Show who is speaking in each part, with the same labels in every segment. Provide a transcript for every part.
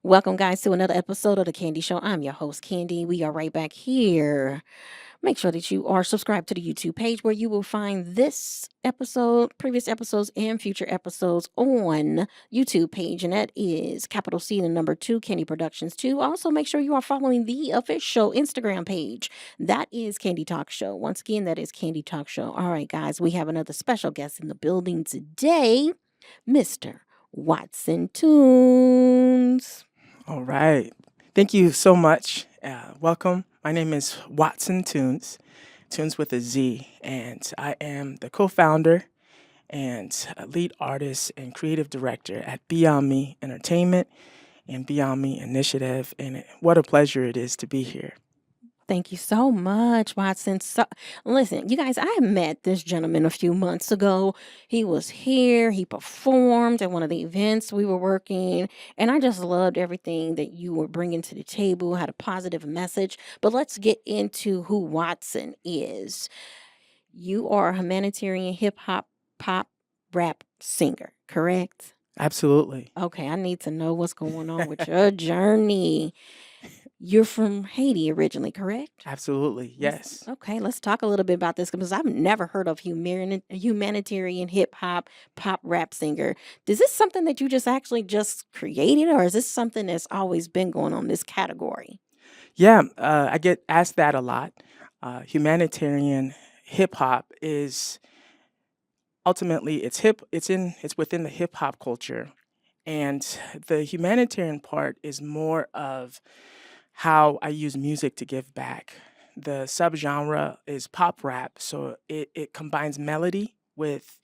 Speaker 1: Welcome, guys, to another episode of The Candy Show. I'm your host, Candy. We are right back here. Make sure that you are subscribed to the YouTube page where you will find this episode, previous episodes, and future episodes on YouTube page. And that is capital C and the number 2, Candy Productions 2. Also, make sure you are following the official Instagram page. That is Candy Talk Show. Once again, that is Candy Talk Show. All right, guys, we have another special guest in the building today, Mr. Watson Tunes.
Speaker 2: All right. Thank you so much. Welcome. My name is Watson Tunes, Tunes with a Z, and I am the co founder and lead artist and creative director at Beyond Me Entertainment and Beyond Me Initiative. And what a pleasure it is to be here.
Speaker 1: Thank you so much, Watson. Listen, you guys, I met this gentleman a few months ago. He was here, he performed at one of the events we were working, and I just loved everything that you were bringing to the table, had a positive message. But let's get into who Watson is. You are a humanitarian hip hop, pop, rap singer, correct?
Speaker 2: Absolutely.
Speaker 1: Okay, I need to know what's going on with your journey. You're from Haiti originally, correct?
Speaker 2: Absolutely. Yes.
Speaker 1: Okay, let's talk a little bit about this because I've never heard of humanitarian hip hop pop rap singer. Is this something that you just created, or is this something that's always been going on this category?
Speaker 2: Yeah, I get asked that a lot. Humanitarian hip hop is ultimately it's within the hip hop culture, and the humanitarian part is more of how I use music to give back. The subgenre is pop rap, so it combines melody with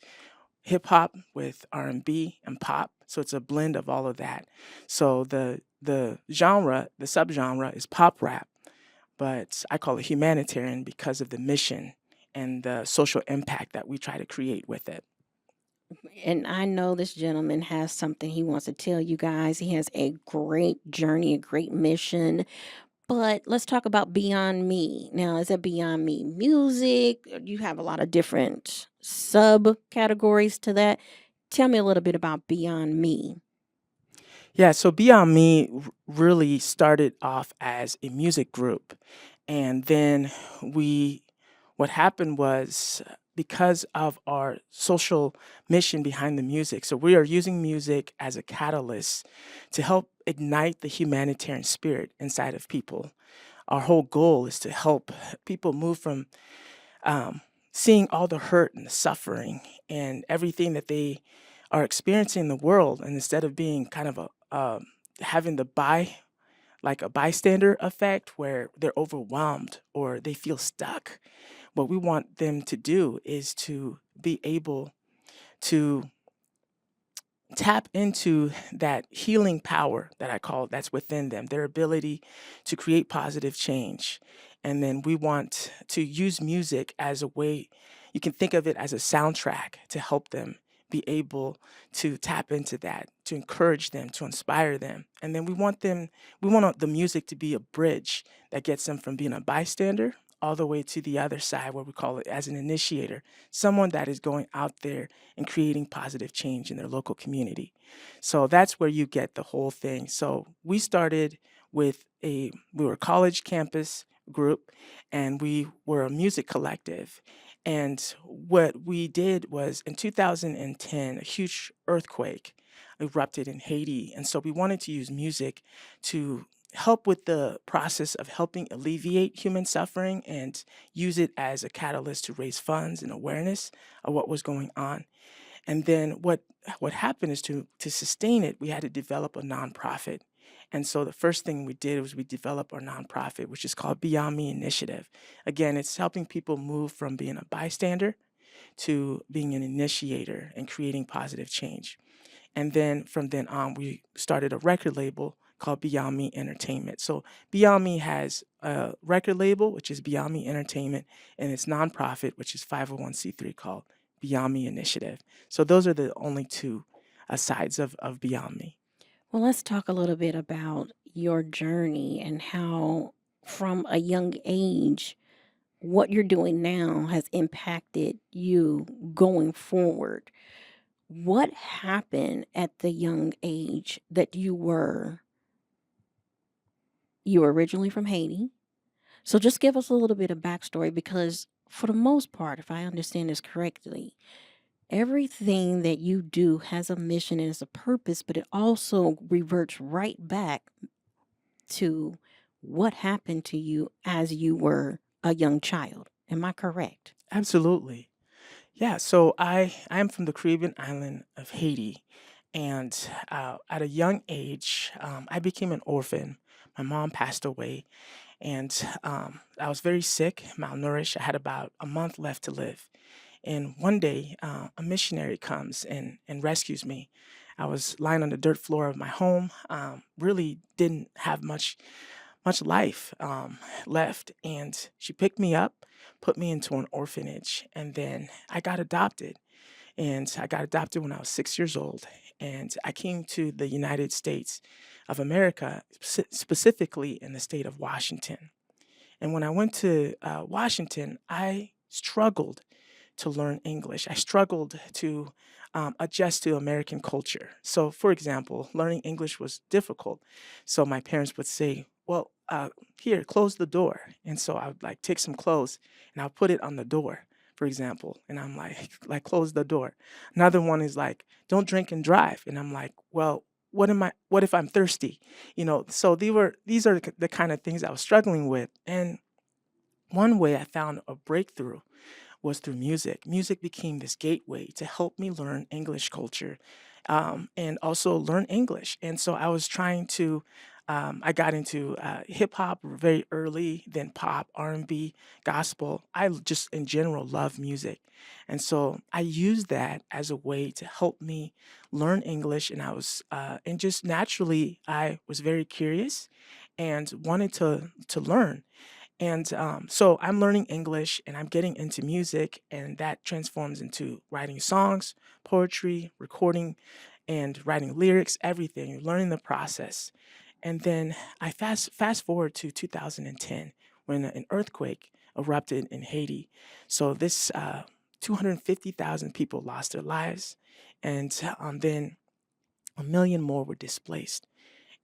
Speaker 2: hip hop, with R&B and pop. So it's a blend of all of that. So the subgenre is pop rap, but I call it humanitarian because of the mission and the social impact that we try to create with it.
Speaker 1: And I know this gentleman has something he wants to tell you guys. He has a great journey, a great mission. But let's talk about Beyond Me. Now, is that Beyond Me music? You have a lot of different subcategories to that. Tell me a little bit about Beyond Me.
Speaker 2: Yeah, so Beyond Me really started off as a music group. And then we, what happened was because of our social mission behind the music, so we are using music as a catalyst to help ignite the humanitarian spirit inside of people. Our whole goal is to help people move from um, seeing all the hurt and the suffering and everything that they are experiencing in the world, and instead of being kind of having like a bystander effect where they're overwhelmed or they feel stuck, what we want them to do is to be able to tap into that healing power that I call that's within them, their ability to create positive change. And then we want to use music as a way, you can think of it as a soundtrack to help them be able to tap into that, to encourage them, to inspire them. And then we want the music to be a bridge that gets them from being a bystander all the way to the other side, where we call it as an initiator, someone that is going out there and creating positive change in their local community. So that's where you get the whole thing. So we started with we were a college campus group, and we were a music collective. And what we did was in 2010, a huge earthquake erupted in Haiti. And so we wanted to use music to help with the process of helping alleviate human suffering and use it as a catalyst to raise funds and awareness of what was going on. And then what happened is to sustain it, we had to develop a nonprofit. And so the first thing we did was we developed our nonprofit, which is called Beyond Me Initiative. Again, it's helping people move from being a bystander to being an initiator and creating positive change. And then from then on, we started a record label called Beyond Me Entertainment. So Beyond Me has a record label, which is Beyond Me Entertainment, and its nonprofit, which is 501c3 called Beyond Me Initiative. So those are the only two sides of Beyond Me.
Speaker 1: Well, let's talk a little bit about your journey and how, from a young age, what you're doing now has impacted you going forward. What happened at the young age that you were You were originally from Haiti. So just give us a little bit of backstory because, for the most part, if I understand this correctly, everything that you do has a mission and has a purpose, but it also reverts right back to what happened to you as you were a young child. Am I correct?
Speaker 2: Absolutely. Yeah, so I am from the Caribbean island of Haiti, and at a young age, I became an orphan. My mom passed away, and I was very sick, malnourished. I had about a month left to live. And one day, a missionary comes and rescues me. I was lying on the dirt floor of my home, really didn't have much life left. And she picked me up, put me into an orphanage, and then I got adopted. And I got adopted when I was 6 years old. And I came to the United States of America, specifically in the state of Washington. And when I went to Washington, I struggled to learn English. I struggled to adjust to American culture. So, for example, learning English was difficult. So my parents would say, "Well, here, close the door." And so I would like take some clothes and I'll put it on the door, for example. And I'm like, like close the door. Another one is like, "Don't drink and drive." And I'm like, "Well, what am I? What if I'm thirsty?" So these are the kind of things I was struggling with. And one way I found a breakthrough was through music. Music became this gateway to help me learn English culture, and also learn English. And so I was trying to. I got into hip hop very early, then pop, R&B, gospel. Just in general love music, and so I used that as a way to help me learn English. And and just naturally, I was very curious and wanted to learn. And so I'm learning English and I'm getting into music, and that transforms into writing songs, poetry, recording, and writing lyrics, everything, learning the process. And then I fast forward to 2010 when an earthquake erupted in Haiti. So this 250,000 people lost their lives, and then a million more were displaced.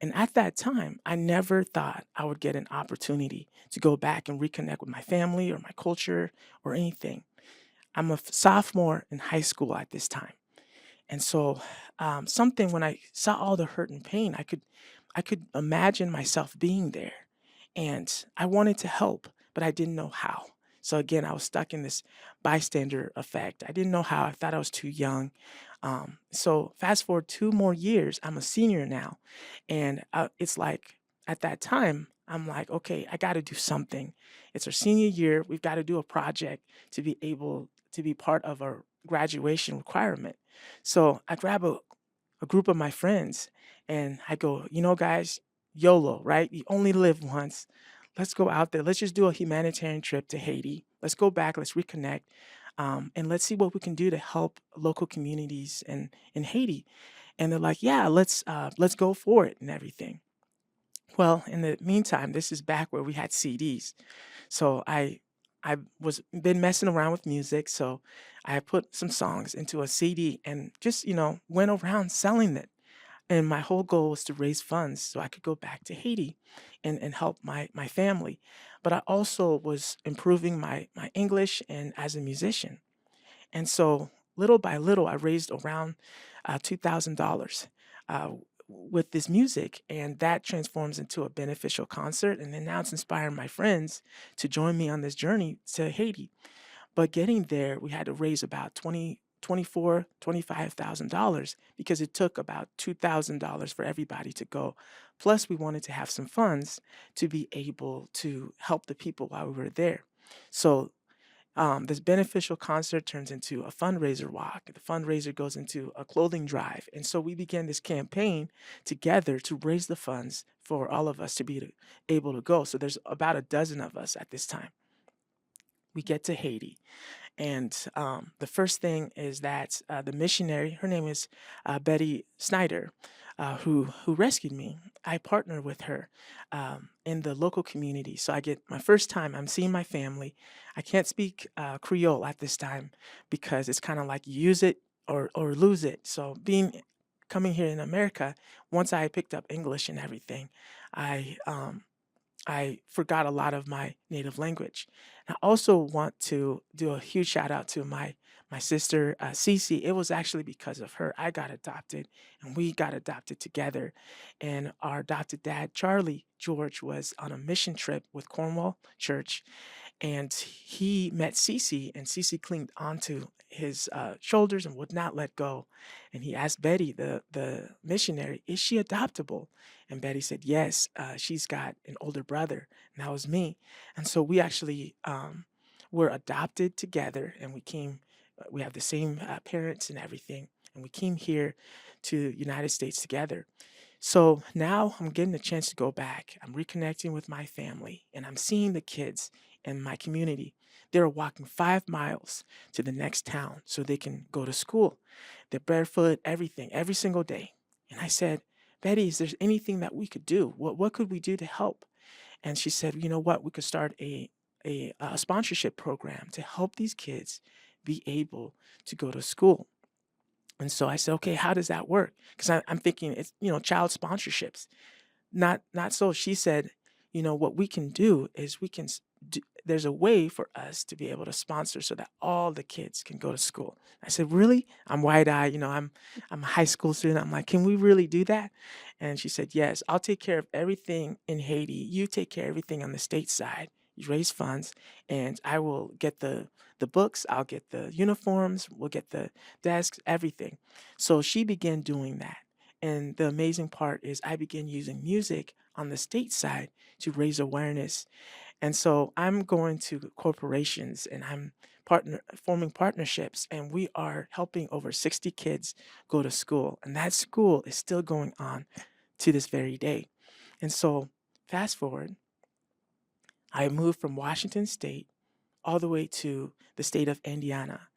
Speaker 2: And at that time, I never thought I would get an opportunity to go back and reconnect with my family or my culture or anything. I'm a sophomore in high school at this time. And so, something when I saw all the hurt and pain, I could imagine myself being there, and I wanted to help, but I didn't know how. So again, I was stuck in this bystander effect. I didn't know how. I thought I was too young. So fast forward 2 more years, I'm a senior now, and it's like at that time. I'm like, okay, I got to do something. It's our senior year. We've got to do a project to be able to be part of our graduation requirement. So I grab a group of my friends and I go, guys, YOLO, right? You only live once. Let's go out there. Let's just do a humanitarian trip to Haiti. Let's go back. Let's reconnect. And let's see what we can do to help local communities in Haiti. And they're like, yeah, let's go for it and everything. Well, in the meantime, this is back where we had CDs. So I was been messing around with music, so I put some songs into a CD and just, went around selling it. And my whole goal was to raise funds so I could go back to Haiti and help my family. But I also was improving my English and as a musician. And so little by little, I raised around $2,000 with this music, and that transforms into a beneficial concert. And then now it's inspiring my friends to join me on this journey to Haiti. But getting there, we had to raise about 25,000 dollars because it took about $2,000 for everybody to go. Plus, we wanted to have some funds to be able to help the people while we were there. So this beneficial concert turns into a fundraiser walk. The fundraiser goes into a clothing drive. And so we began this campaign together to raise the funds for all of us to be able to go. So there's about a dozen of us at this time. We get to Haiti. And the first thing is that the missionary, her name is Betty Snyder, who rescued me. I partner with her in the local community. So I get my first time. I'm seeing my family. I can't speak Creole at this time because it's kind of like use it or lose it. So coming here in America, once I picked up English and everything, I I forgot a lot of my native language. I also want to do a huge shout out to my sister Cece. It was actually because of her I got adopted, and we got adopted together. And our adopted dad, Charlie George, was on a mission trip with Cornwall Church, and he met Cece, and Cece clinged onto his shoulders and would not let go. And he asked Betty, the missionary, "Is she adoptable?" And Betty said, "Yes, she's got an older brother, and that was me." And so we actually were adopted together, and we came. We have the same parents and everything, and we came here to United States together. So now I'm getting a chance to go back. I'm reconnecting with my family, and I'm seeing the kids in my community. They're walking 5 miles to the next town so they can go to school. They're barefoot, everything, every single day. And I said, "Betty, is there anything that we could do? What could we do to help?" And she said, "You know what? We could start a sponsorship program to help these kids be able to go to school." And so I said, "Okay, how does that work?" Because I'm thinking it's, child sponsorships. Not so. She said, "What we can do is we can there's a way for us to be able to sponsor so that all the kids can go to school." I said, "Really?" I'm wide-eyed, I'm a high school student. I'm like, "Can we really do that?" And she said, "Yes, I'll take care of everything in Haiti. You take care of everything on the state side. You raise funds, and I will get the books, I'll get the uniforms, we'll get the desks, everything." So she began doing that. And the amazing part is I began using music on the state side to raise awareness. And so I'm going to corporations, and I'm forming partnerships, and we are helping over 60 kids go to school. And that school is still going on to this very day. And so fast forward, I moved from Washington State all the way to the state of Indiana.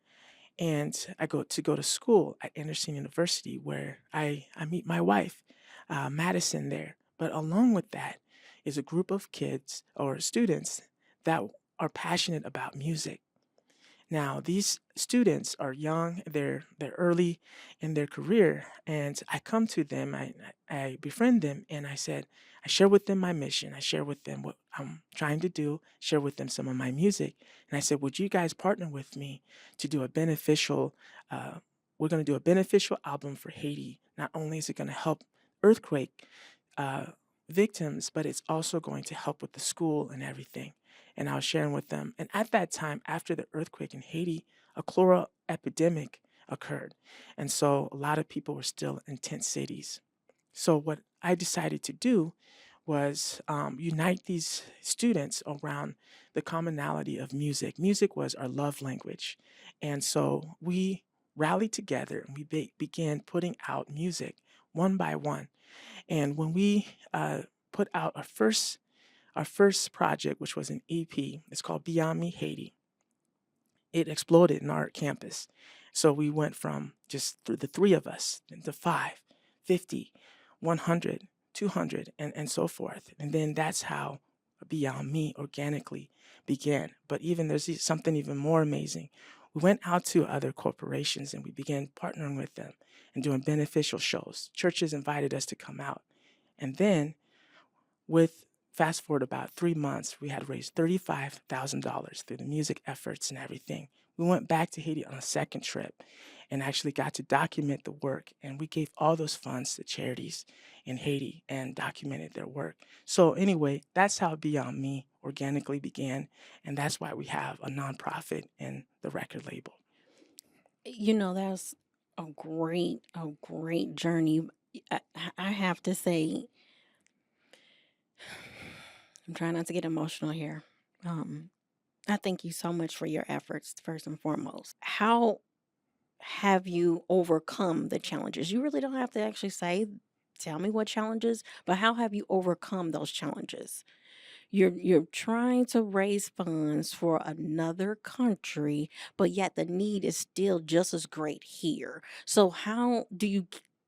Speaker 2: And I go to school at Anderson University, where I meet my wife, Madison, there. But along with that is a group of kids or students that are passionate about music. Now, these students are young, they're early in their career, and I come to them, I befriend them, and I share with them my mission, I share with them what I'm trying to do, share with them some of my music, and I said, "Would you guys partner with me to do a beneficial? We're going to do a beneficial album for Haiti. Not only is it going to help earthquake uh, victims, but it's also going to help with the school and everything." And I was sharing with them. And at that time, after the earthquake in Haiti, a cholera epidemic occurred. And so a lot of people were still in tent cities. So what I decided to do was unite these students around the commonality of music. Music was our love language. And so we rallied together and we began putting out music one by one. And when we put out our first project, which was an EP, it's called Beyond Me Haiti. It exploded in our campus. So we went from just the three of us into 5, 50, 100, 200, and so forth. And then that's how Beyond Me organically began. But even there's something even more amazing. We went out to other corporations and we began partnering with them and doing beneficial shows. Churches invited us to come out. And then with fast forward about 3 months, we had raised $35,000 through the music efforts and everything. We went back to Haiti on a second trip and actually got to document the work. And we gave all those funds to charities in Haiti and documented their work. So, anyway, that's how Beyond Me organically began. And that's why we have a nonprofit and the record label.
Speaker 1: That's a great journey. I have to say, I'm trying not to get emotional here. Um, I thank you so much for your efforts, first and foremost. How have you overcome the challenges? You really don't have to actually tell me what challenges, but how have you overcome those challenges? You're trying to raise funds for another country, but yet the need is still just as great here. So how do you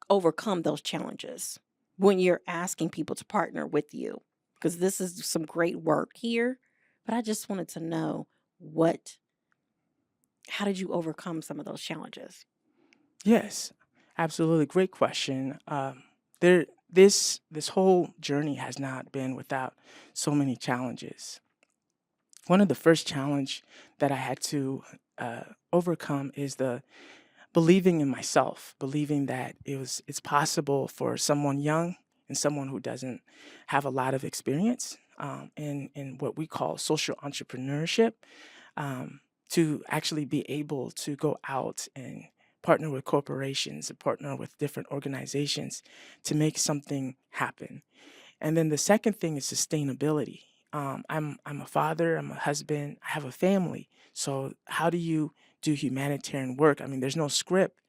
Speaker 1: overcome those challenges when you're asking people to partner with you? Because this is some great work here, but I just wanted to know what how did you overcome some of those challenges?
Speaker 2: Yes, absolutely. Great question. There, this whole journey has not been without so many challenges. One of the first challenge that I had to uh, overcome is the believing in myself, believing that it's possible for someone young and someone who doesn't have a lot of experience in what we call social entrepreneurship, um, to actually be able to go out and partner with corporations, and partner with different organizations to make something happen. And then the second thing is sustainability. I'm a father, I'm a husband, I have a family. So how do you do humanitarian work? I mean, there's no script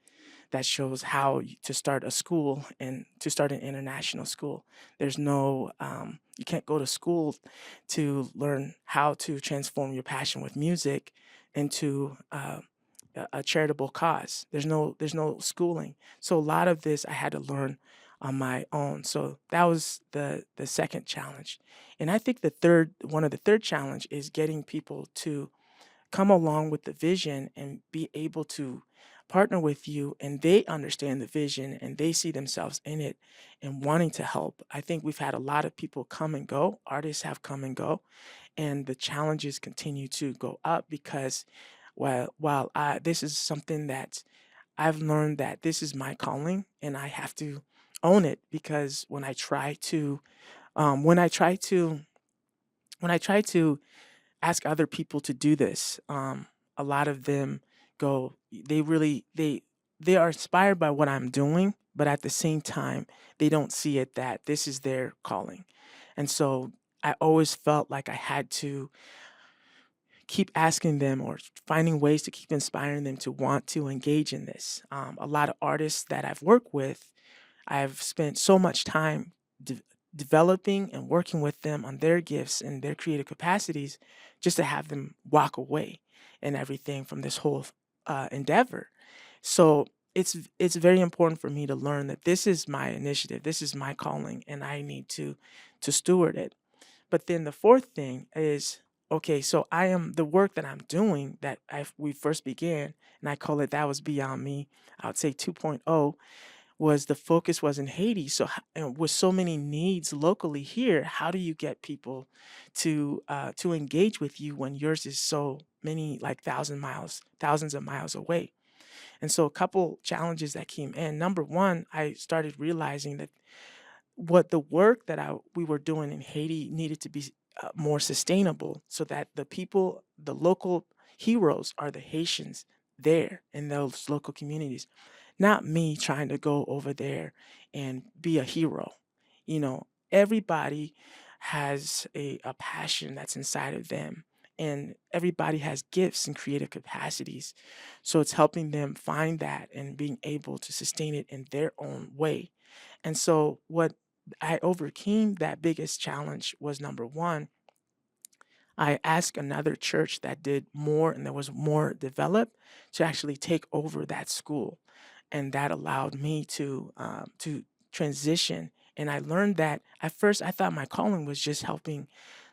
Speaker 2: that shows how to start a school and to start an international school. There's no, you can't go to school to learn how to transform your passion with music into a charitable cause. There's no schooling. So a lot of this I had to learn on my own. So that was the second challenge. And I think the third one of the third challenge is getting people to come along with the vision and be able to partner with you, and they understand the vision and they see themselves in it and wanting to help. I think we've had a lot of people come and go, artists have come and go, and the challenges continue to go up because while this is something that I've learned that this is my calling and I have to own it, because when I try to when I try to ask other people to do this, a lot of them go, they really, they are inspired by what I'm doing, but at the same time, they don't see it that this is their calling. And so I always felt like I had to keep asking them or finding ways to keep inspiring them to want to engage in this. A lot of artists that I've worked with, I've spent so much time de- developing and working with them on their gifts and their creative capacities, just to have them walk away and everything from this whole endeavor. So it's very important for me to learn that this is my initiative, this is my calling, and I need to steward it. But then the fourth thing is, okay, so I am the work that I'm doing that we first began, and I call it that was beyond me. I would say 2.0 was the focus was in Haiti. So and with so many needs locally here, how do you get people to engage with you when yours is so many, like thousands of miles away? And so a couple challenges that came in. Number one, I started realizing that what the work that we were doing in Haiti needed to be more sustainable, so that the people, the local heroes, are the Haitians there in those local communities, not me trying to go over there and be a hero. Everybody has a passion that's inside of them, and everybody has gifts and creative capacities. So it's helping them find that and being able to sustain it in their own way. And so, what I overcame that biggest challenge was, number one, I asked another church that did more and that was more developed to actually take over that school, and that allowed me to transition. And I learned that at first I thought my calling was just helping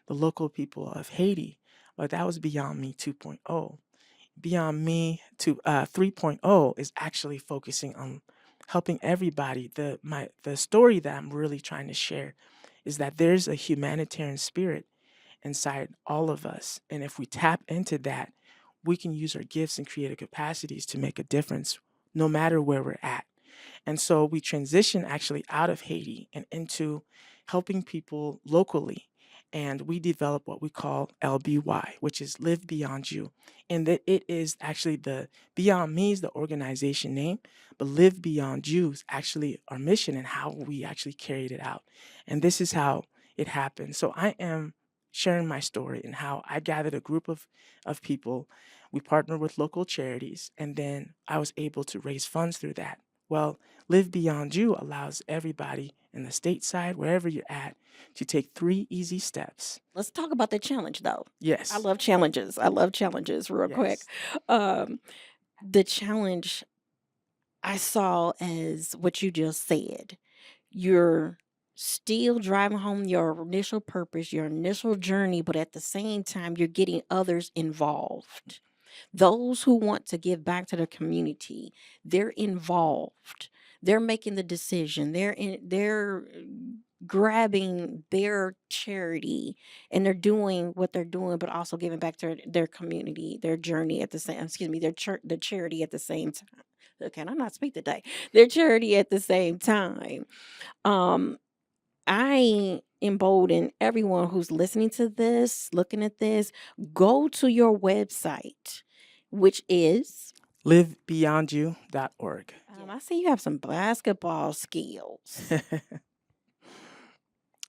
Speaker 2: the local people of Haiti, but that was beyond me 2.0. Beyond me to 3.0 is actually focusing on helping everybody. The story that I'm really trying to share is that there's a humanitarian spirit inside all of us. And if we tap into that, we can use our gifts and creative capacities to make a difference no matter where we're at. And so we transition actually out of Haiti and into helping people locally. And we develop what we call LBY, which is Live Beyond You. And that it is actually the Beyond Me is the organization name, but Live Beyond You is actually our mission and how we actually carried it out. And this is how it happened. So I am sharing my story and how I gathered a group of people. We partnered with local charities, and then I was able to raise funds through that. Well, Live Beyond You allows everybody in the stateside, wherever you're at, to take 3 easy steps.
Speaker 1: Let's talk about the challenge though. I
Speaker 2: Yes,
Speaker 1: love challenges. I love challenges real quick.
Speaker 2: yes,
Speaker 1: Um, the challenge I saw as what you just said. You're still driving home your initial purpose, your initial journey, but at the same time, you're getting others involved. Those who want to give back to the community, they're involved. They're making the decision. They're grabbing their charity and they're doing what they're doing, but also giving back to their community, their journey at the same, excuse me, the charity at the same time. Okay, I'm not speak today. Their charity at the same time. Um, I embolden everyone who's listening to this, looking at this, go to your website, which is
Speaker 2: livebeyondyou.org.
Speaker 1: I see you have some basketball skills.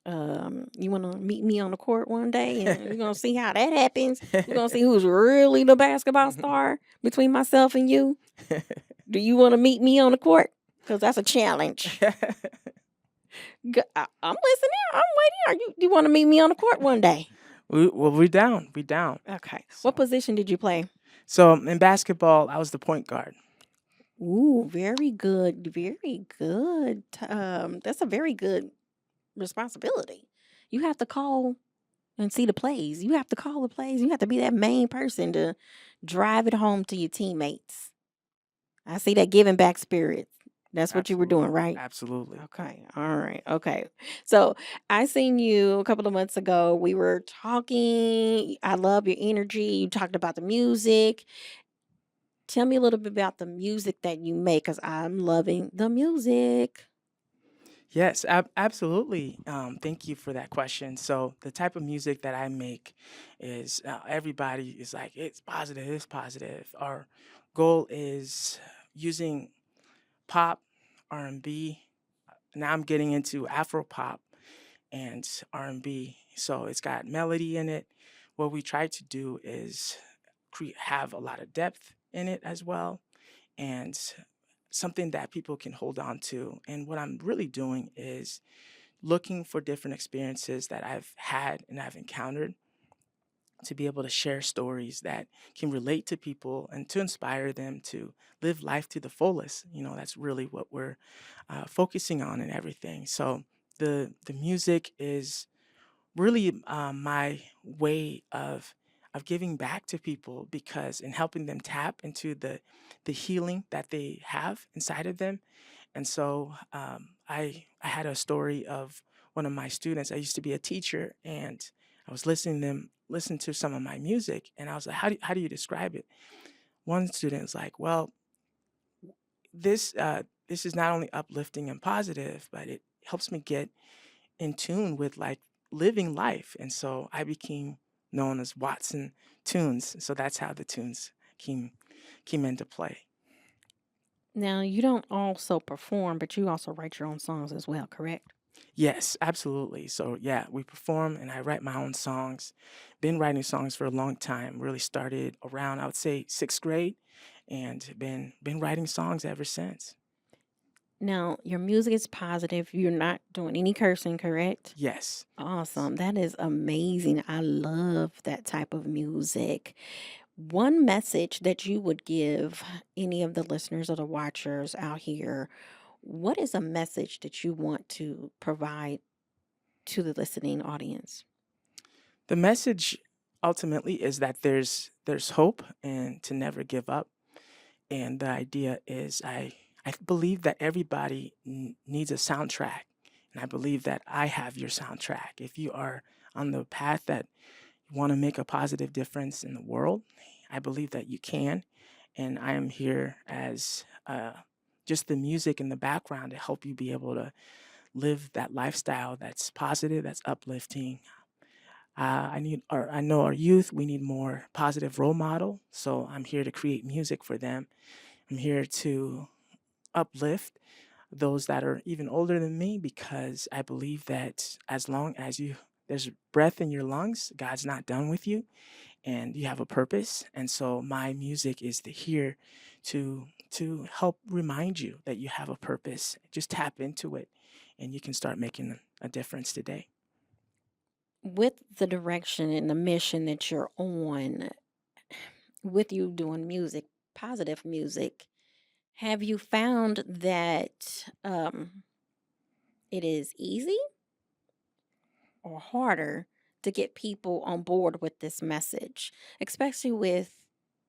Speaker 1: You want to meet me on the court one day and we're going to see how that happens. We're going to see who's really the basketball star between myself and you. Do you want to meet me on the court? Because that's a challenge. I'm listening. I'm waiting. You want to meet me on the court one day?
Speaker 2: We're down. We're down.
Speaker 1: Okay.
Speaker 2: So,
Speaker 1: what position did you play?
Speaker 2: So in basketball, I was the point guard.
Speaker 1: Ooh, very good. Very good. That's a very good responsibility. You have to call and see the plays. You have to call the plays. You have to be that main person to drive it home to your teammates. I see that giving back spirit. That's what you were doing, right?
Speaker 2: Absolutely.
Speaker 1: Okay. All right. Okay. So I seen you a couple of months ago. We were talking. I love your energy. You talked about the music. Tell me a little bit about the music that you make because I'm loving the music.
Speaker 2: Yes, absolutely. Thank you for that question. So the type of music that I make is everybody is like, it's positive, it's positive. Our goal is using pop, R&B. Now I'm getting into Afro pop and R&B. So it's got melody in it. What we try to do is have a lot of depth in it as well, and something that people can hold on to. And what I'm really doing is looking for different experiences that I've had and I've encountered to be able to share stories that can relate to people and to inspire them to live life to the fullest. That's really what we're focusing on and everything. So the music is really my way of giving back to people, because in helping them tap into the healing that they have inside of them. And so I had a story of one of my students. I used to be a teacher, and I was listen to some of my music, and I was like, how do you describe it? One student was like, well, this is not only uplifting and positive, but it helps me get in tune with like living life. And so I became known as Watson Tunes. So that's how the tunes came into play.
Speaker 1: Now, you don't also perform, but you also write your own songs as well, correct?
Speaker 2: Yes, absolutely. So yeah, we perform and I write my own songs. Been writing songs for a long time. Really started around, I would say, 6th grade, and been writing songs ever since.
Speaker 1: Now, your music is positive. You're not doing any cursing, correct?
Speaker 2: Yes.
Speaker 1: Awesome. That is amazing. I love that type of music. One message that you would give any of the listeners or the watchers out here, what is a message that you want to provide to the listening audience?
Speaker 2: The message ultimately is that there's hope and to never give up. And the idea is I believe that everybody needs a soundtrack. And I believe that I have your soundtrack. If you are on the path that you want to make a positive difference in the world, I believe that you can. And I am here as just the music in the background to help you be able to live that lifestyle that's positive, that's uplifting. I know our youth, we need more positive role model. So I'm here to create music for them. I'm here to uplift those that are even older than me, because I believe that as long as there's breath in your lungs, God's not done with you, and you have a purpose. And so my music is here to help remind you that you have a purpose. Just tap into it and you can start making a difference today.
Speaker 1: With the direction and the mission that you're on, with you doing music, positive music, have you found that it is easy or harder to get people on board with this message, especially with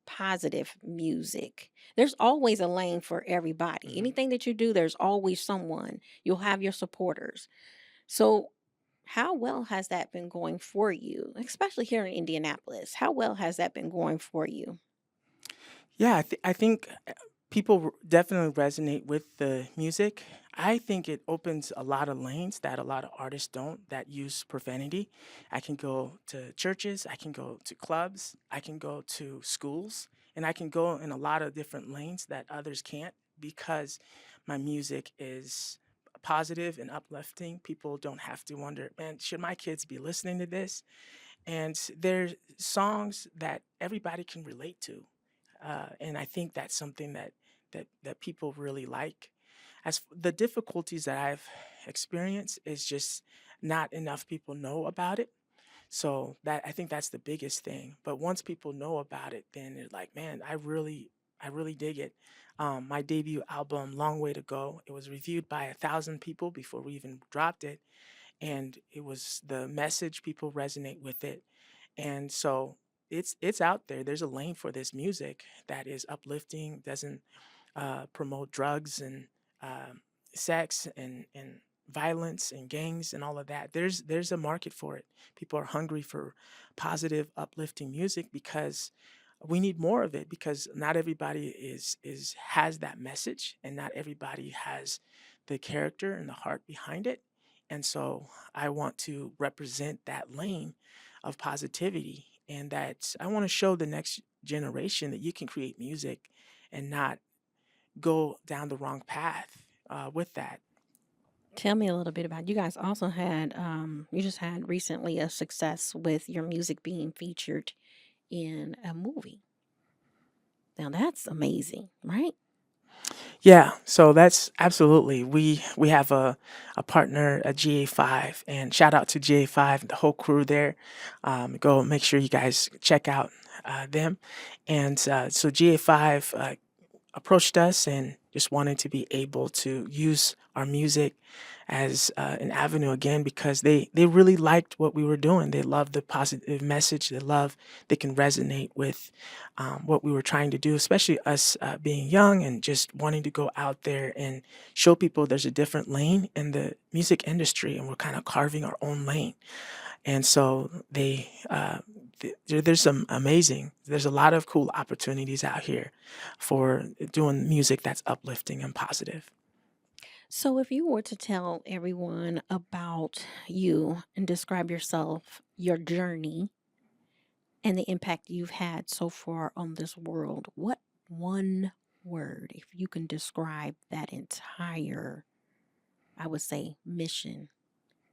Speaker 1: positive music. There's always a lane for everybody.
Speaker 2: Mhm.
Speaker 1: Anything that you do, there's always someone. You'll have your supporters. So, how well has that been going for you, especially here in Indianapolis? How well has that been going for you?
Speaker 2: Yeah, I think people definitely resonate with the music. I think it opens a lot of lanes that a lot of artists don't that use profanity. I can go to churches, I can go to clubs, I can go to schools, and I can go in a lot of different lanes that others can't because my music is positive and uplifting. People don't have to wonder, man, should my kids be listening to this? And there's songs that everybody can relate to, and I think that's something that people really like. The difficulties that I've experienced is just not enough people know about it. So that I think that's the biggest thing. But once people know about it, then they're like, man, I really dig it. My debut album, Long Way to Go, it was reviewed by 1,000 people before we even dropped it, and it was the message, people resonate with it, and so it's out there. There's a lane for this music that is uplifting, doesn't promote drugs and um, sex and violence and gangs and all of that. There's a market for it. People are hungry for positive, uplifting music because we need more of it, because not everybody is has that message, and not everybody has the character and the heart behind it. And so I want to represent that lane of positivity, and that I want to show the next generation that you can create music and not go down the wrong path with that.
Speaker 1: Tell me a little bit about, you guys also had you just had recently a success with your music being featured in a movie. Now that's amazing, right?
Speaker 2: Yeah, so that's absolutely. We have a partner at GA5, and shout out to GA5, the whole crew there. Go make sure you guys check out them. And so GA5 approached us and just wanted to be able to use our music as an avenue again, because they really liked what we were doing. They loved the positive message. They can resonate with what we were trying to do, especially us being young and just wanting to go out there and show people there's a different lane in the music industry, and we're kind of carving our own lane. And so there's a lot of cool opportunities out here for doing music that's uplifting and positive.
Speaker 1: So, if you were to tell everyone about you and describe yourself, your journey, and the impact you've had so far on this world, what one word, if you can describe that entire, I would say, mission,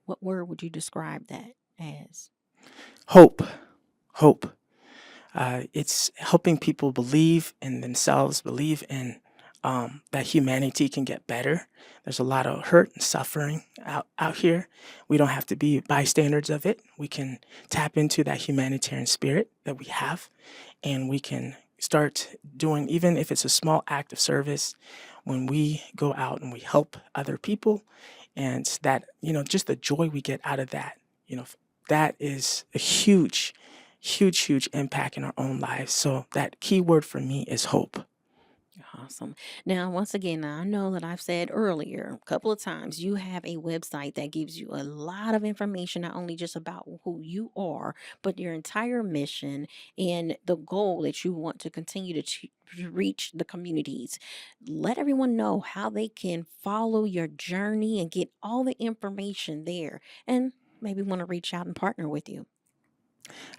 Speaker 1: what word would you describe that as?
Speaker 2: Hope, hope. It's helping people believe in themselves, believe in that humanity can get better. There's a lot of hurt and suffering out here. We don't have to be bystanders of it. We can tap into that humanitarian spirit that we have, and we can start doing, even if it's a small act of service, when we go out and we help other people, and that, just the joy we get out of that, that is a huge, huge, huge impact in our own lives. So that key word for me is hope.
Speaker 1: Awesome. Now, once again, I know that I've said earlier a couple of times, you have a website that gives you a lot of information, not only just about who you are, but your entire mission and the goal that you want to continue to reach the communities. Let everyone know how they can follow your journey and get all the information there, and maybe want to reach out and partner with you.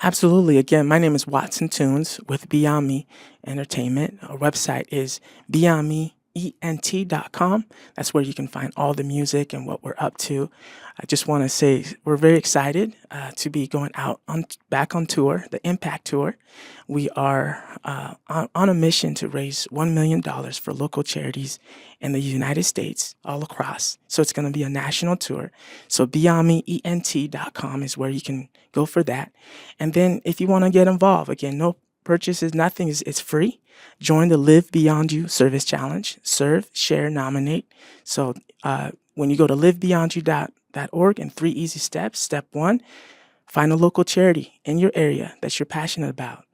Speaker 2: Absolutely. Again, my name is Watson Tunes with Beyond Me Entertainment. Our website is beyondmeent.com. That's where you can find all the music and what we're up to. I just want to say we're very excited to be going out back on tour, the Impact Tour. We are on a mission to raise $1 million for local charities in the United States, all across. So it's going to be a national tour. So beyondmeent.com is where you can go for that. And then if you want to get involved, again, no purchases, nothing, it's free. Join the Live Beyond You Service Challenge. Serve, share, nominate. So when you go to livebeyondyou.org, and 3 easy steps. Step one, find a local charity in your area that you're passionate about.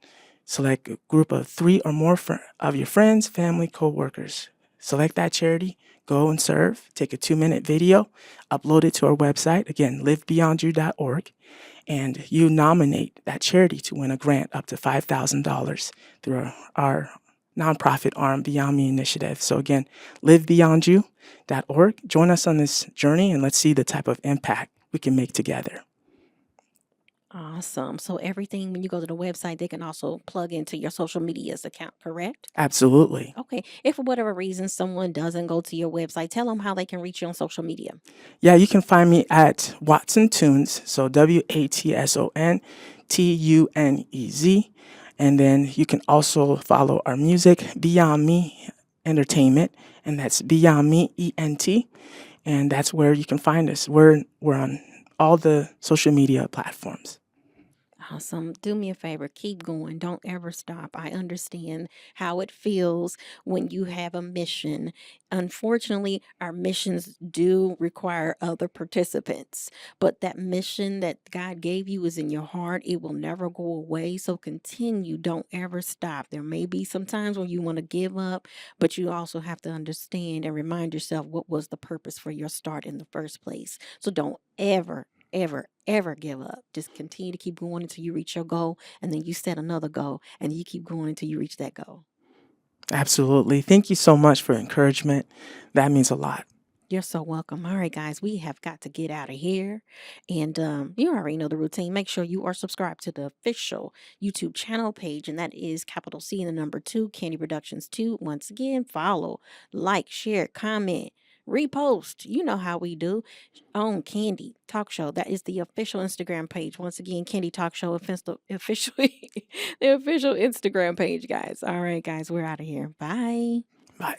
Speaker 2: Select a group of 3 or more of your friends, family, co-workers. Select that charity, go and serve, take a 2-minute video, upload it to our website, again, livebeyondyou.org, and you nominate that charity to win a grant up to $5,000 through our nonprofit arm, Beyond Me Initiative. So again, livebeyondyou.org. Join us on this journey and let's see the type of impact we can make together.
Speaker 1: Awesome. So everything, when you go to the website, they can also plug into your social medias account, correct?
Speaker 2: Absolutely.
Speaker 1: Okay. If for whatever reason someone doesn't go to your website, tell them how they can reach you on social media.
Speaker 2: Yeah, you can find me at Watson Tunes, so WATSONTUNEZ. And then you can also follow our music, Beyond Me Entertainment, and that's Beyond Me ENT. And that's where you can find us. We're on all the social media platforms.
Speaker 1: Awesome. Do me a favor, keep going. Don't ever stop. I understand how it feels when you have a mission. Unfortunately, our missions do require other participants, but that mission that God gave you is in your heart. It will never go away. So continue. Don't ever stop. There may be some times when you want to give up, but you also have to understand and remind yourself what was the purpose for your start in the first place. So don't ever give up. Just continue to keep going until you reach your goal, and then you set another goal, and you keep going until you reach that goal.
Speaker 2: Absolutely. Thank you so much for encouragement. That means a lot.
Speaker 1: You're so welcome. All right, guys, we have got to get out of here. And you already know the routine. Make sure you are subscribed to the official YouTube channel page, and that is capital C and the number 2, Candy Productions 2. Once again, follow, like, share, comment, repost. You know how we do on Candy Talk Show. That is the official Instagram page. Once again, Candy Talk Show officially the official Instagram page, guys. All right, guys, we're out of here. Bye.
Speaker 2: Bye.